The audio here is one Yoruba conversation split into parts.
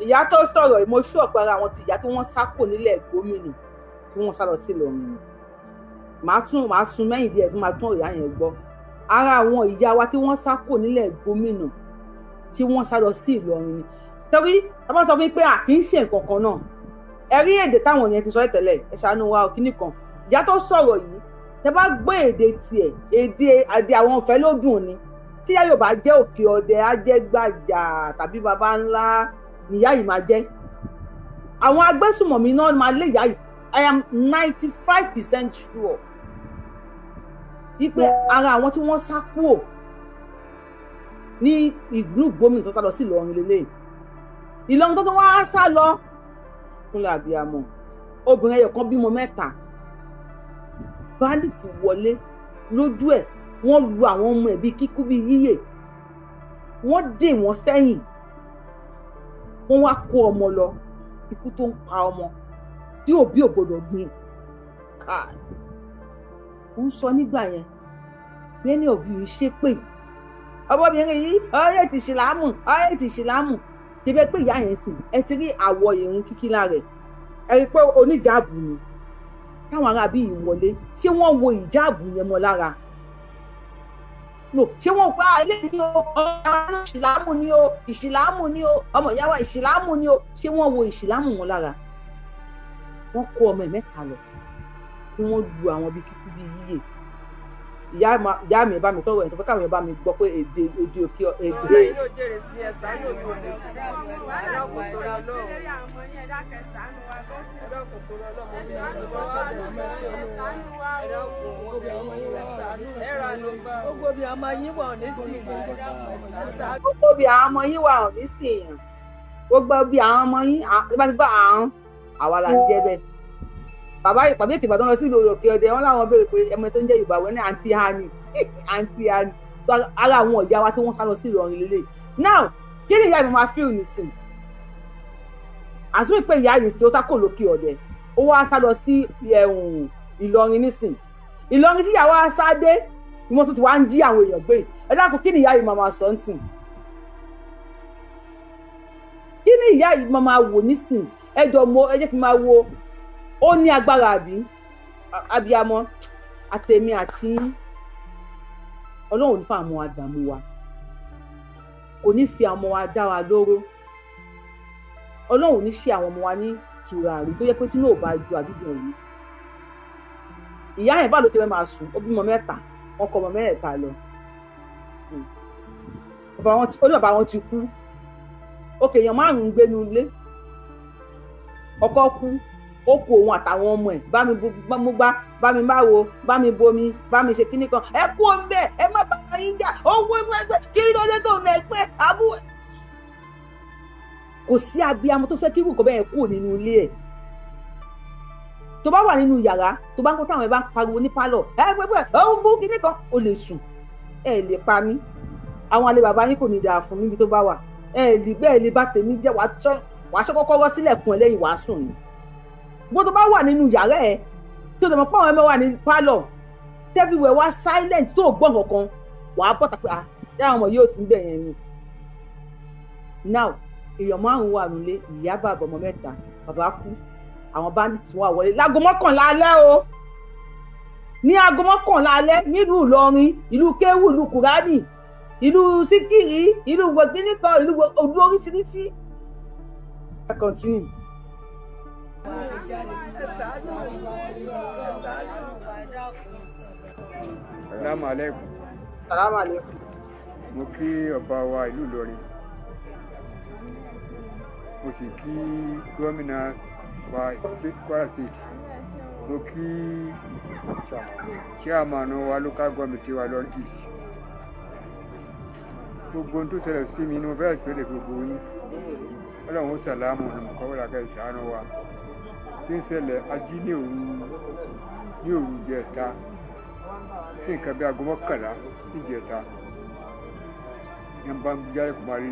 ìyá tó sọ̀rọ̀ mo ṣú ọ̀pẹ ara àwọn ti ìyá tí wọ́n sá kò nílẹ̀ gómìnà tí wọ́n sá lọ sí Ìlọrin màá sun mẹ́yìn díẹ̀ tí màá tún ìyá yẹn gbọ́ ara àwọn ìyá wa tí wọ́n sá kò nílẹ̀ gómìnà tí wọ́n sá lọ sí Ìlọrin ni torí a bá sọ fún mi pé kì í ṣe nǹkan kan náà ẹ rí èdè táwọn yẹn ti sọ tẹ́lẹ̀ ẹ ṣàánú wa òkìní kan ìyá tó sọ̀rọ̀ yìí tẹ bá gbọ́ èdè tiẹ̀ èdè àwọn ọ̀fẹ́ ló dùn ni tí yá Yorùbá jẹ́ Òkè Ọdẹ á jẹ́ Gbàjà tàbí baba ńlá nìyá yìí máa jẹ́ àwọn agbésùmọ̀mí náà máa lé ìyá yìí I am 95% sure wípé ara àwọn tí wọ́n sá kúrò ní ìlú gómìnà tó sá lọ sí Ìlọrin lélẹ̀ Ìlọrin tó wá sá lọ fúnlẹ̀ àbíamọ obìnrin ẹyọ kan bímọ 3 bandit wọlé lójú ẹ̀ wọ́n lu àwọn ọmọ ẹ̀ bíi kíkú bíi yíyè wọ́n dè wọ́n sẹ́yìn wọ́n wá kó ọmọ lọ ikú tó ń pa ọmọ tí òbí ò gbọdọ̀ gbìn ń sọ nígbà yẹn many of you ṣépè ọmọbìnrin yìí ọ̀rẹ́ ti ṣìlámù ṣe bẹ́ẹ̀ pé ìyá yẹn sìn ẹ ti rí àwọ̀ ìrun kíkí lára ẹ̀ ẹ rí pé oníjàbù ni táwọn ará bí ìwọlé ṣé wọ́n wo ìjáàbù yẹn mọ́ lára no ṣé wọ́n pa eléyìí o ọmọ ìṣìlámù ni o ọmọ ìyá wa ìṣìlámù ni o ṣé wọ́n wo ìṣìlámù wọn lára wọ́n kó ọmọ ẹ̀ 3 lọ kí wọ́n lu àwọn bíi kíkú bíi yíyè ìyá mi bá mi tọrọ ẹ̀ sọ pé káwọn bá mi gbọ́ pé èdè òkè èdè. ọ̀rẹ́ yìí ló jèrè sí ẹ̀sà yóò fi ọ̀rẹ́ sí ẹ̀dọ́kùn tó rọ lọ́wọ́ gbogbo bí ọmọ yín wà ò ní sí èèyàn gbogbo bí àwọn ọmọ yín wà ò ní sí èèyàn gbogbo bí àwọn ọmọ yín bá ti gbọ́ àrùn àwa là ń jẹ́ bẹ́ẹ̀ bàbá ìpàdé ètò Ìbàdàn lọ sí Òkè Ọdẹ wọn làwọn béèrè pé ẹmọ tó ń jẹ́ Yorùbá wọn ní àǹtí hani so ara àwọn ọ̀já wa tí wọ́n sá lọ sí Ìlọrin lélẹ̀ now kí ni ìyá mi máa fíìl nìsín àsúnwì pé ìyá yìí sí ó sá kò lókè Ọdẹ ó wá sá lọ sí Ìlọrin nísìn Ìlọrin tí ìyàwó aṣáde ni wọ́n tún ti wá ń jí àwọn èèyàn gbé ẹ dákun kí ni ìyá yìí máa sọ nísìn kí ni ìyá yìí máa wò nísìn ẹ jẹ́ kí n máa wo ó ní agbára àbí abiyamọ àtẹ̀mí àti Ọlọ́run ní fún àwọn àdàmú wa kò ní fi àwọn ọmọ wa dá wa lóró Ọlọ́run ní ṣe àwọn ọmọ wa ní tùràrí tó yẹ pé tí náà bá ju àdúgbò yìí ìyá yẹn bá ló ti fẹ́ máa sùn ó bímọ 3 wọn kọ ọmọ 3 lọ bàbá wọn ti kú òkè èèyàn 5 gbénu ilé ọkọ kú ó kó òun àtàwọn ọmọ ẹ̀ bá mi gbá bá mi báwo bá mi bomi bá mi ṣe kíní kan ẹ kú ọmọbẹ ẹ má bá yín jà owó ẹgbẹ kí ló dé tó mẹgbẹ abú. kò sí abiyamọ tó fẹ́ kí irú nǹkan bẹ́ẹ̀ kú nínú ilé ẹ̀ tó bá wà nínú yàrá tó bá ń kó táwọn ẹ bá ń pariwo ní pálọ̀ ẹ gbẹgbẹ ọhún bú kíní kan ó lè sùn ẹ lè pa mí àwọn alẹ́ bàbá yín kò ní dáa fún níbi tó bá wà ẹ lè bẹ́ẹ̀ lè bá tèmi jẹ́ wàá ṣe kọ́kọ́ rọ́ sílẹ̀kùn ẹ lẹ́yìn wàá sùn ni bó tó bá wà nínú yàrá ẹ tí o tẹ̀ mọ́ pé àwọn ẹmọ wà ní pálọ̀ tẹ́bíwẹ̀ wá silent tó gbọ́n kankan wàá bọ́ta pé dáhùn ọmọ yóò sí ń bẹ̀ yẹn ni. now èèyàn 5 wà nílé ìyá bàbá ọmọ 3 bàbá kú àwọn bandits wà wọlé láago 11 alẹ́ o ní aago 11 alẹ́ nílùú Ìlọrin ìlú kéwù ìlú kùránì ìlú síkìrì ìlú gbọ̀gbìnìkan ìlú odò oríṣiríṣi. I continue. Salamu alaikum. Salamu alaikum. Mo kí ọba wa ìlú Ìlọrin. Mo sì kí gómìnà wa Kwara State. Mo kí chairman wa local government wa Ìlọrin East. Gbogbo ohun tó ṣẹlẹ̀ sí mi ni mo fẹ́ ṣẹlẹ̀ gbogbo yín. Ọlọ́run ó sàlámù ní mọ̀kọ́wọ́lá ká ìṣàánú wa. Tí ń ṣẹlẹ̀ ají ní òru jẹta ní nǹkan bí aago 11 níjẹta yẹn bá ń jáde kò máa rí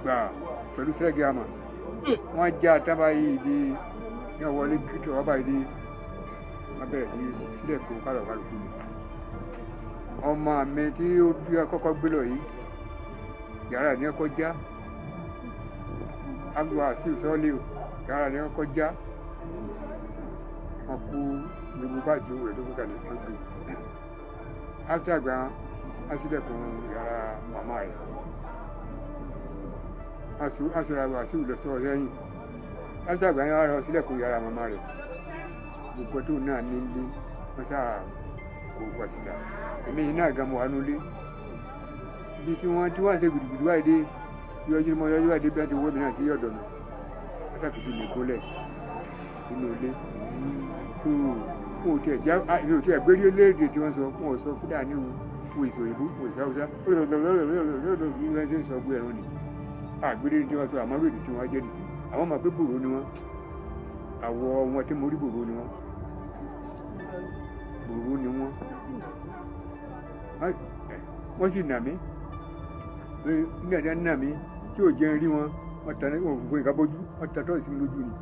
gbà pẹ̀lú sẹ́gì àmà wọ́n já tábà yìí di ní ọwọ́lé kíkọ́ wọ́n báyìí di wọ́n bẹ̀rẹ̀ sí sílẹ̀ kó kálọ̀ kálukú ọmọ mi tí ó bí akọ́kọ́ gbé lọ yìí yàrá ní ọkọ̀ já àgbà sí ìsọ́lé o yàrá ní ọkọ̀ já wọn kú gbogbo bájú rẹ̀ tó kúkà lè tó gbé áfíà gbà á sílẹ̀kùn yàrá màmá rẹ̀ aṣọra wà sí ìlọsọ lẹ́yìn áfíà gbà yàrá lọ sílẹ̀kùn yàrá màmá rẹ̀ gbogbo tó náà ní ilé wọn sáà kó wá síta èmi yìí náà gan mọ wà nulẹ̀ bí tí wọ́n ṣe gbùdùgbùdù wáyé dé yọjú wáyé dé bí wọ́n ti wọ́ mi náà sí ọ̀dọ̀ mi wọ́n ṣàfihàn mi kólẹ̀ nínú ilé tó wọn ò tiẹ̀ gbérí léèdè tí wọ́n sọ wọn ò sọ Fúlàní wọn ìsò ìbú wọn ìsọ Haúsá bí wọ́n ṣe ń sọ gbé ẹ̀rọ ni àgbérí tí wọ́n sọ àmọ́ wèdè tí wọ́n jẹ́ nìsí àwọn ọmọ pé bòrò ni wọ́n àwọ̀ wọn tí mo rí bòrò ni wọ́n wọ́n sì nà mí ní ẹ̀dá nà mí tí ò jẹ́ rí wọn wọ́n ta wọn fún nǹkan bójú wọ́n ta tọ́ọ̀sì mi lójú ni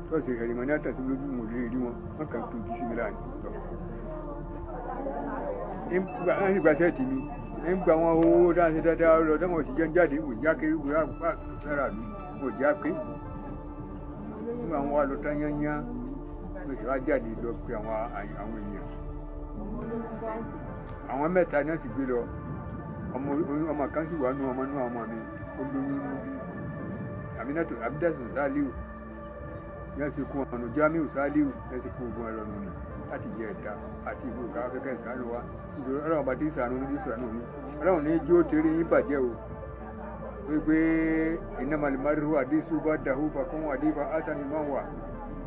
tọ́ọ̀sì ẹ̀rìmọ̀ ní àtàsí mi lójú mo lè rí wọn wọ́n kàn tó jí sí mi láàánú tọ́. wọ́n sì gba sẹ́ẹ̀tì mi ń gba wọn owó dáhùn dáadáa lọ táwọn sì jẹ́ ń jáde wò já kiri wò lára mi wò já pé nígbà wọn wá lọ tán yányá mo sì wá jáde lọ pé àwọn èèyàn àwọn mẹ́ta náà sì gbé lọ ọmọ kan sì wà nù ọmọ mi olóyún Aminatu Abidatu Saliu yẹn sì kún ọ̀nà Jamiu Saliu yẹn sì kún ogun ẹ̀rọ nù ní láti jẹ ẹ̀dá àti ìlú ọ̀gá akẹ́kẹ́ ìsànú wa nítorí ọlọ́run bá ti sànú ní ìsànú mi ọlọ́run ní jí ó tẹ̀lé yín bàjẹ́ o wípé innamal mar'u hadisu ba'dahu fakun hadifa hasan man wà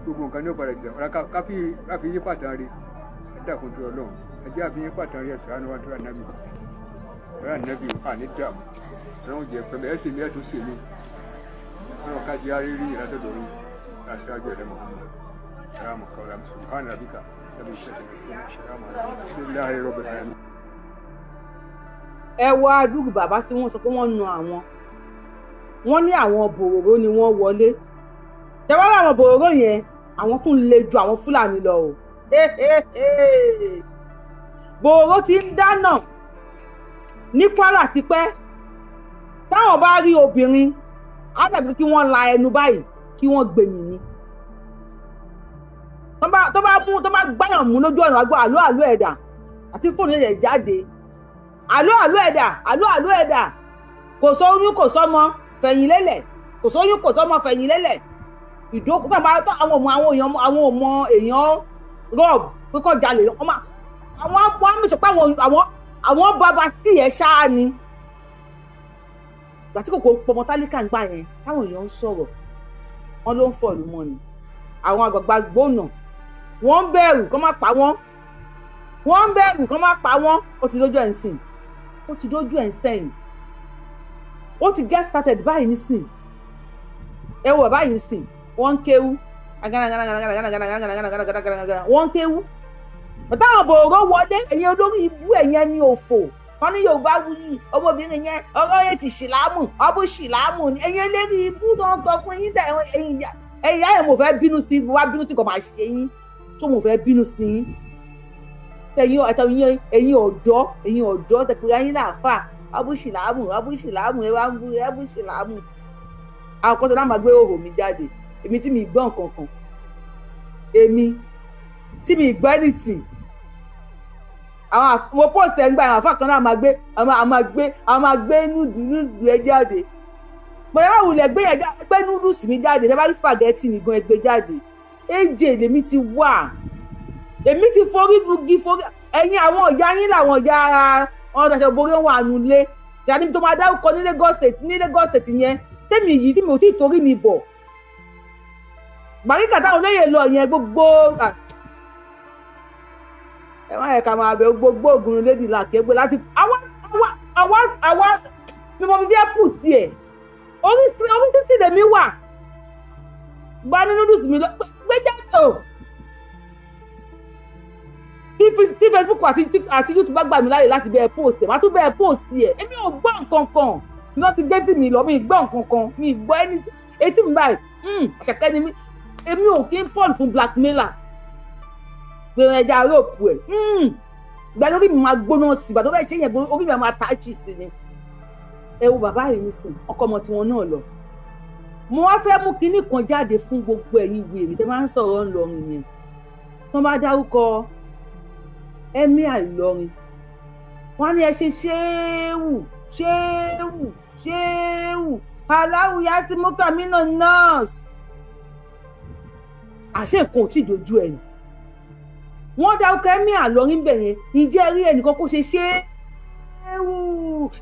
gbogbo nǹkan ní ọ̀padà jẹ ọ̀rá káfí yí pàtàkì rẹ ẹ̀dá kùn tó ọlọ́run ẹ̀jẹ̀ àfihàn pàtàkì rẹ sànú wa tó ànábì ọ̀rá ànábì àní dààmú ọlọ́run jẹ pẹ̀lẹ́ ẹ̀sìn mi ẹ̀tún sèmi ọlọ́run ká jẹ́ àrírí ìrátọ̀dọ̀ rí aṣáájú ẹ̀dẹ́mọ̀ ṣàrámù kọ́lá subhana rabbika ẹ̀bí ìṣẹ̀lẹ̀ ṣàrámù bismillahi rabbil alamin. ẹ wá àdúgbò bàbá tí wọ́n sọ pé wọ́n nu àwọn wọ́n ní àwọn bòròró ni wọ́n wọlé tẹ́wọ́ láwọn bòròró yẹn àwọn tún le ju àwọn Fúlàní lọ o bòròró ti ń dáná ní Kwara tipẹ́ táwọn bá rí obìnrin á dàbí kí wọ́n la ẹnu báyìí kí wọ́n gbẹ̀mí ni tó bá gbáyàn mú lójú ọ̀nà àgbọ̀ àlọ́ ẹ̀dà àti fóònù yẹn jáde àlọ́ ẹ̀dà kò sóyún kò sọ́mọ fẹ̀yìn lélẹ̀ kò sóyún kò sọ́mọ fẹ̀yìn lélẹ̀ ìdókòwò kan bá tọ́ àwọn ọmọ èèyàn rọ́ọ̀bù kíkọ́ jalè àwọn amúṣọ pé àwọn bàbá sí ẹ̀ ṣáá ni gbàtí kòkó pọmọ tálíkà ń gbà yẹn táwọn èèyàn ń sọ̀rọ̀ wọn ló ń fọ̀lú mọ́ ni àwọn àgbààgbà gbóná wọ́n ń bẹ̀rù kán má pa wọ́n ó ti dójú ẹ̀ ń sìn ó ti get started báyìí nísìn ẹ wọ báyìí nísìn wọ́n ń kéwú wọ́n ń kéwú bàtà àwọn bòrò wọlé ẹ̀yin olórí ibú ẹ̀yẹn ní òfò kan ní Yorùbá wuyì ọmọbìnrin yẹn ọ̀rọ̀ yẹn ti ṣìlámù ọbú ṣìlámù ni ẹ̀yin eléri ibú tó ń sọ fún yín dà ẹ̀yin ìyá ẹ̀ mo fẹ́ bínú sí wá bínú sí kò máa ṣe yín tó mo fẹ́ bínú sí yín ẹ̀yin ọ̀dọ́ tẹ̀pẹ̀rẹ̀ ayín láàfà ọbú ṣìlámù ẹ wá ń bú ọbú ṣìlámù àwọn kan tó náà máa gbé òhò mi jáde èmi tí mi gbọ́ nǹkan kan èmi tí mi gbọ́ anything àwọn mo post ẹ̀ ń gba àwọn afákan náà máa gbé núdù ẹ jáde mo yẹ wùlẹ̀ gbé núdùsì mi jáde tẹ́ bá rí spaghetti mi gan ẹ gbé jáde èjè lèmi ti wà èmi ti forí bugi ẹ̀yin àwọn ọ̀já yín làwọn ọ̀já ara wọn daṣọ borí wọn ànulé ìyá tó máa dárúkọ ní Lagos State yẹn tẹ́mi yìí tí mi ò tí ì torí mi bọ̀ gbàríkà táwọn olóyè lọ yẹn gbogbo ẹ má yẹ ká máa bẹ gbogbo ògùn lédi làkẹgbẹ láti àwa ni mo fi fẹ́ pù tiẹ̀ orí títì lèmi wà gba nínú dùsù mi lọ gbé jáde o tí Facebook àti YouTube bá gbà mí láyè láti bẹ́ẹ̀ post ẹ̀ má tún bẹ́ẹ̀ post ẹ̀ èmi ò gbọ́ nǹkan kan ní wọ́n ti gé tì mí lọ mi gbọ́ nǹkan kan mi gbọ́ ẹni etí mi báyìí àṣàkẹ́ ni èmi ò kí ń fall fún blackmailer pé ẹja rope ẹ̀ ìgbà lórí mi máa gbóná sí ìgbà tó bẹ́ẹ̀ ṣe yẹn orí mi máa tájì sí ni. Ẹ wo bàbá yìí nísìn ọkọ ọmọ tiwọn náà lọ. Mo wá fẹ́ mú kinní kan jáde fún gbogbo ẹ̀yin wèrè tẹ́ máa ń sọ̀rọ̀ ńlọrin yẹn. Wọ́n bá dárúkọ Emir Ìlọrin. Wọ́n ní ẹ ṣe ṣéwù aláwù yá sí mọ́kàmínà nọ́ọ̀sì. Àṣé nǹkan ò tí ì dojú ẹ̀ ni. Wọ́n dárúkọ Emir Ìlọrin bẹ̀ yẹn ìjẹ́ rí ẹnìkan kó ṣe ṣéwù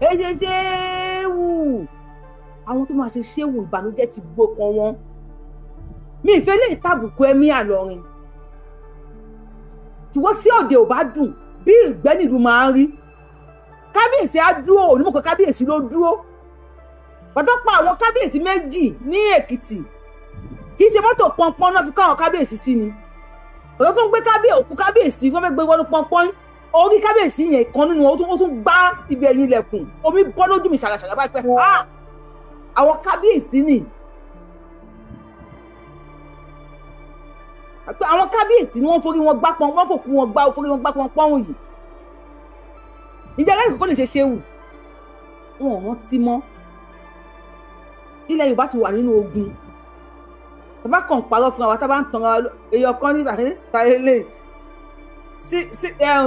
ẹ ṣe ṣéwù. Àwọn tó máa ṣe ṣéwù ìbànújẹ́ ti gbókan wọn. Mi ìfẹ́ lè tàbùkù Emir Ìlọrin. Ṣùgbọ́n tí òde ò bá dùn bí ìgbẹ́ nílùú máa ń rí. Kábíyèsí á dúró onímọ̀ pé kábíyèsí ló dúró. Bàtà pa àwọn kábíyèsí méjì ní Èkìtì. Kì í ṣe mọ́tò pọnpọ́n náà fi ká àwọn kábíyèsí sí ni. Ọ̀dọ́ tó ń gbé òkú kábíyèsí wọ́n fẹ́ gbé wọnú pọnpọ́n. Orí kábíyèsí yẹn kan nínú ó tún gbá ibi ẹ̀yìn ilẹ̀kùn. Omi bọ́ lójú mi ṣàlàṣàlà báyìí pé àwọn kábíyèsí ni. Àwọn kábíyèsí ni wọ́n forí wọn gbá pọn wọ́n fòkú wọn gbá forí wọn gbá pọn yìí. Ìjà lẹ́yìn kò lè ṣe ṣéwù. Wọn ò rántí mọ́. Ilẹ̀ Yorùbá ti wà nínú ogun. Tàbá kàn parọ́ fún wa tàbá ń tan ara èèyàn kan ní ìsàlẹ̀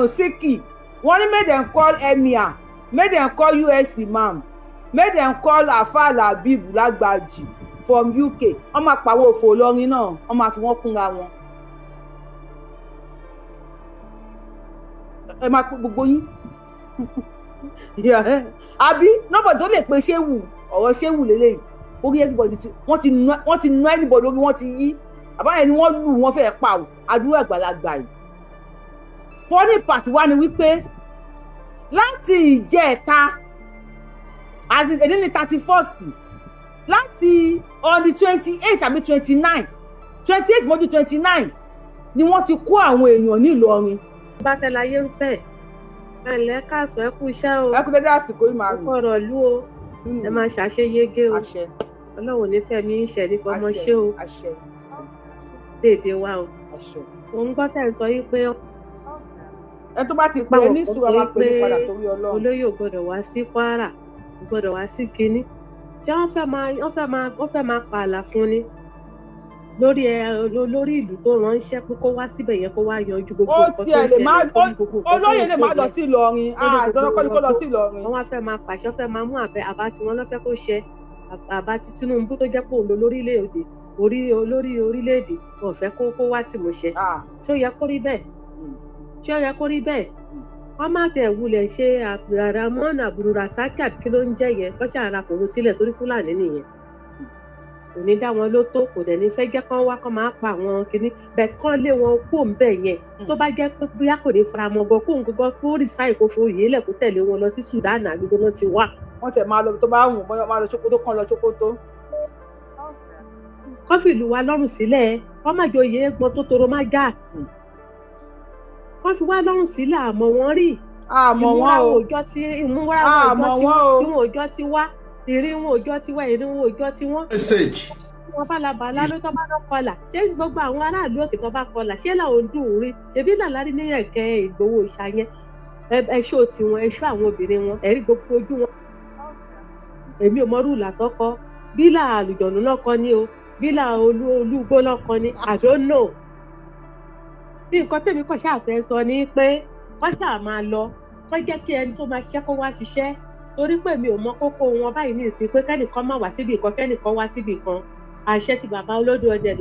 Seriki. Wọ́n ní make dem call Emir, make dem call US imam, make dem call Afa Labib Lágbàjì from UK. Wọ́n máa pàwọ́ òfò Ìlọrin náà, wọ́n máa fi wọ́n kúnra wọn. Ẹ máa pé gbogbo yín. Àbí nọ́bọ̀ tó lè pe ṣéwù ọ̀rọ̀ ṣéwù lélẹ́yìí. Orí everybody wọ́n ti ná anybody orí wọ́n ti yí. Àbáyẹn ni wọ́n lù wọ́n fẹ́ pa ò àdúrà àgbàlagbà yìí. Funny part wá ni wípé láti ìjẹta as in èdè ní 31st láti on the 28 àbí 29 mọ́jú 29 ni wọ́n ti kó àwọn èèyàn ní Ìlọrin. Bátẹ́láyé ń fẹ́ ẹ̀lẹ́ káàsọ̀ ẹ kú iṣẹ́ o. Ẹ kú dédé àsìkò yìí máa rìn. Ọ̀rọ̀ ìlú o ẹ máa ṣàṣeyege o. Ọlọ́run nífẹ̀ẹ́ mi ń ṣẹ̀ nípa ọmọ ṣé o. Dédé wa o. Òun gbọ́ tẹ̀ ń sọ yí pé ẹ tó bá ti pè é ní sùúrù àwọn pè é padà torí Ọlọ́run. Olóyè ò gbọ́dọ̀ wá sí Kwara ò gbọ́dọ̀ wá sí kinní. Ṣé wọ́n fẹ́ máa pààlà fún ni lórí ìlú tó ránṣẹ́ pé kó wá síbẹ̀ yẹn kó wá yanjú gbogbo nǹkan tó ń ṣẹlẹ̀. Olóyè lè má lọ sí Ìlọrin dandan kọ́ ni kó lọ sí Ìlọrin. Wọ́n wá fẹ́ máa pàṣẹ fẹ́ máa mú àbá tí wọ́n lọ́fẹ́ kó ṣe àbá ti Tinubu tó jẹ́ pé òun lórílẹ̀-èdè olórí orílẹ̀-èdè wọn fẹ́ kó wá sí ìmúṣẹ. Ṣé ó yẹ kó rí bẹ́ẹ̀? Wọ́n má tẹ̀ wulẹ̀ ṣe Abdulrahman Abdulrasaq àbí kí ló ń jẹ́ yẹn kọ́ṣà ara fòun sílẹ̀ torí Fúlàní nìyẹn. Kò ní dá wọn lótó kò dẹ̀ ní fẹ́ jẹ́ kán wá kán máa pa àwọn kinní bẹ́ẹ̀ kán lé wọn kó ń bẹ̀ yẹn tó bá jẹ́ pé bóyá kò ní fara mọ́ gan kóun gangan kó resign kó fo yìí lẹ̀ kó tẹ̀lé wọn lọ sí Sudan àgbègbè náà ti wà. Wọ́n tẹ̀ máa lọ tó bá wù wọ́n máa lọ Sókótó kán lọ Sókótó. Kán fi ìlú wa lọ́rùn sílẹ̀ kán má jọ yẹ ẹgbọn tó toro má já. Wọ́n fi wá lọ́rùn sílẹ̀ àmọ́ wọn rí. Àmọ́ wọn o. Ìmúwárà wọn òjọ́ ti wá. Ìrìn wọn òjọ́ ti wá ìrìn wọn òjọ́ ti wọ́n. Wọ́n bá la bàálà ló tọ́ bá lọ kọlà. Ṣé gbogbo àwọn aráàlú òkè tó bá kọlà? Ṣé làwọn dùn ún rí? Ṣèbí làlárí ní ẹ̀kẹ́ Ìgbòho ìṣà yẹn. Ẹ̀ṣọ́ tiwọn, ẹ̀ṣọ́ àwọn obìnrin wọn, ẹ̀rí gbogbo ojú wọn. Èmi ò mọrú làtọ́kọ. Bílà àlùjọ̀nù náà kọ́ ni o. Bílà olúgbó náà kọ́ ni. I don't know. Bí nǹkan tèmi kàn ṣàfẹ́ sọ ni pé wọ́n ṣáà máa lọ. Wọ́n jẹ́ kí ẹni tó máa ṣiṣẹ́ kó wá ṣiṣẹ́. Torí pé mi ò mọ kókó wọn báyìí ní ìsìn pé kẹ́nìkan má wá síbì kan kẹ́nìkan wá síbì kan àṣẹ tí bàbá olódò ọdẹ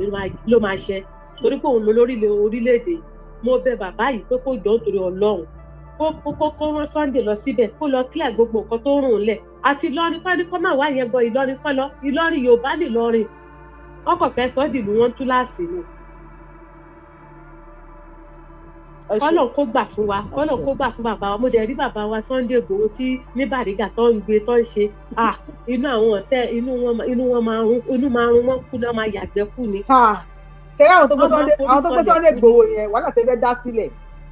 ló máa ṣe torí pé òun ló lórí orílẹ̀-èdè. Mo bẹ̀ bàbá yìí pé kó jọ nítorí Ọlọ́run kó rán Sunday lọ síbẹ̀ kó lọ clear gbogbo nǹkan tó rùn lẹ̀ àti Ìlọrin kọ́ ni kó má wá yẹn gan Ìlọrin kọ́ lọ Ìlọrin Yorùbá ní Ìlọrin wọ́n kàn fẹ́ sọ́ dìlú wọn tú láàsì ni. Ọlọ́run kó gbà fún wa Ọlọ́run kó gbà fún bàbá wa mo dẹ̀ rí bàbá wa Sunday Igboho tí ní Bàrígà tó ń gbé tó ń ṣe inú àwọn ọ̀tẹ́ inú máa rún wọn kú náà máa yàgbẹ́ kú ni. Ṣé àwọn tó gbé Sunday Igboho yẹn wàhálà tẹ́fẹ́ dá sílẹ̀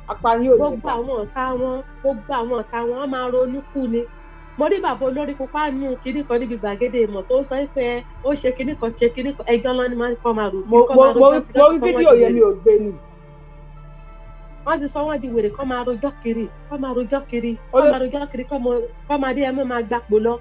apani òní. Gbogbo àwọn ọ̀tá wọn máa ronú kú ni. Mo rí bàbá olórí pupa nù kinní kan níbi gbàgede ìmọ̀ tó sọ pé ó ṣe kinní kan ẹjọ́ lọ́ni máa ń kọ́ máa rò. Mo rí fídíò yẹn mi ò gbé ni. wọ́n ti sọ wọ́n di wèrè kọ́ máa rojọ́ kiri kọ́ máa rí ẹ mọ́ máa gbapò lọ.